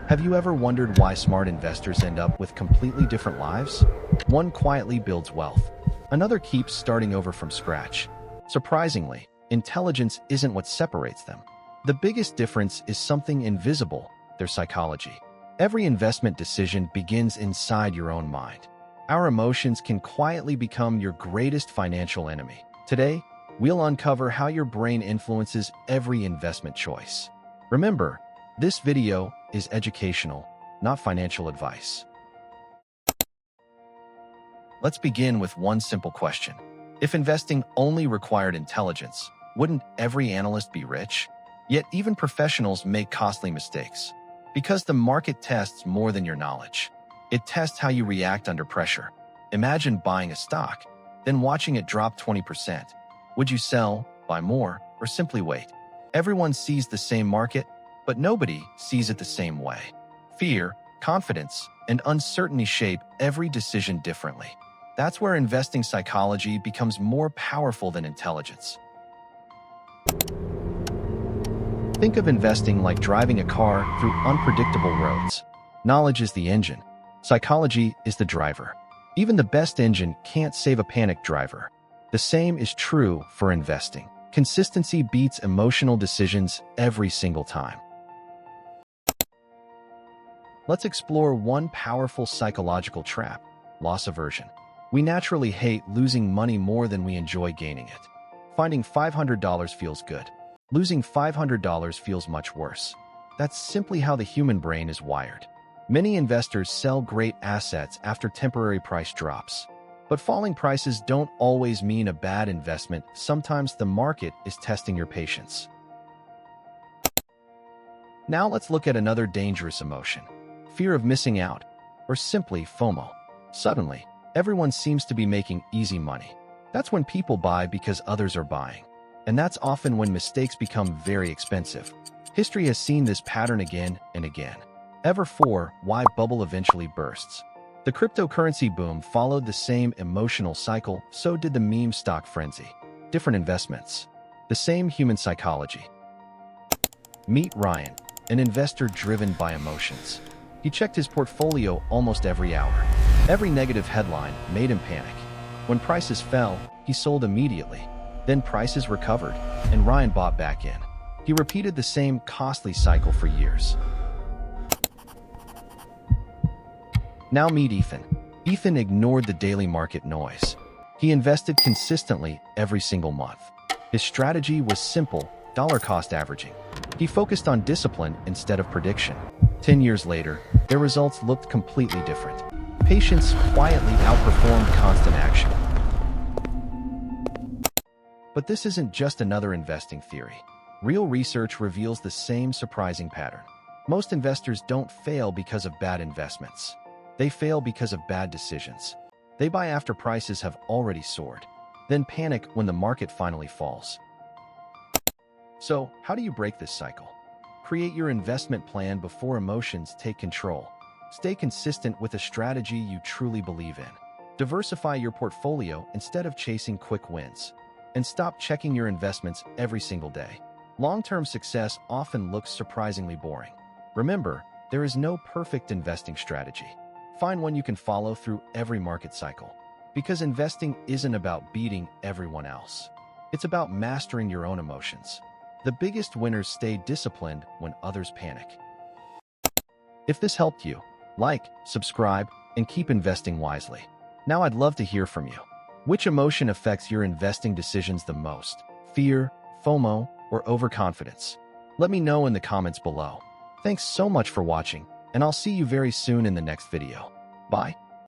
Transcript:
Have you ever wondered why smart investors end up with completely different lives? One quietly builds wealth. Another keeps starting over from scratch. Surprisingly, intelligence isn't what separates them. The biggest difference is something invisible: their psychology. Every investment decision begins inside your own mind. Our emotions can quietly become your greatest financial enemy. Today, we'll uncover how your brain influences every investment choice. Remember, this video is educational, not financial advice. Let's begin with one simple question. If investing only required intelligence, wouldn't every analyst be rich? Yet even professionals make costly mistakes. Because the market tests more than your knowledge. It tests how you react under pressure. Imagine buying a stock, then watching it drop 20%. Would you sell, buy more, or simply wait? Everyone sees the same market, but nobody sees it the same way. Fear, confidence, and uncertainty shape every decision differently. That's where investing psychology becomes more powerful than intelligence. Think of investing like driving a car through unpredictable roads. Knowledge is the engine. Psychology is the driver. Even the best engine can't save a panicked driver. The same is true for investing. Consistency beats emotional decisions every single time. Let's explore one powerful psychological trap: loss aversion. We naturally hate losing money more than we enjoy gaining it. Finding $500 feels good. Losing $500 feels much worse. That's simply how the human brain is wired. Many investors sell great assets after temporary price drops. But falling prices don't always mean a bad investment. Sometimes the market is testing your patience. Now let's look at another dangerous emotion: fear of missing out, or simply FOMO. Suddenly, everyone seems to be making easy money. That's when people buy because others are buying. And that's often when mistakes become very expensive. History has seen this pattern again and again. Why bubble eventually bursts. The cryptocurrency boom followed the same emotional cycle, so did the meme stock frenzy. Different investments, the same human psychology. Meet Ryan, an investor driven by emotions. He checked his portfolio almost every hour. Every negative headline made him panic. When prices fell, he sold immediately. Then prices recovered, and Ryan bought back in. He repeated the same costly cycle for years. Now meet Ethan. Ethan ignored the daily market noise. He invested consistently every single month. His strategy was simple: dollar cost averaging. He focused on discipline instead of prediction. 10 years later, their results looked completely different. Patience quietly outperformed constant action. But this isn't just another investing theory. Real research reveals the same surprising pattern. Most investors don't fail because of bad investments. They fail because of bad decisions. They buy after prices have already soared, then panic when the market finally falls. So, how do you break this cycle? Create your investment plan before emotions take control. Stay consistent with a strategy you truly believe in. Diversify your portfolio instead of chasing quick wins. And stop checking your investments every single day. Long-term success often looks surprisingly boring. Remember, there is no perfect investing strategy. Find one you can follow through every market cycle. Because investing isn't about beating everyone else. It's about mastering your own emotions. The biggest winners stay disciplined when others panic. If this helped you, like, subscribe, and keep investing wisely. Now I'd love to hear from you. Which emotion affects your investing decisions the most? Fear, FOMO, or overconfidence? Let me know in the comments below. Thanks so much for watching, and I'll see you very soon in the next video. Bye.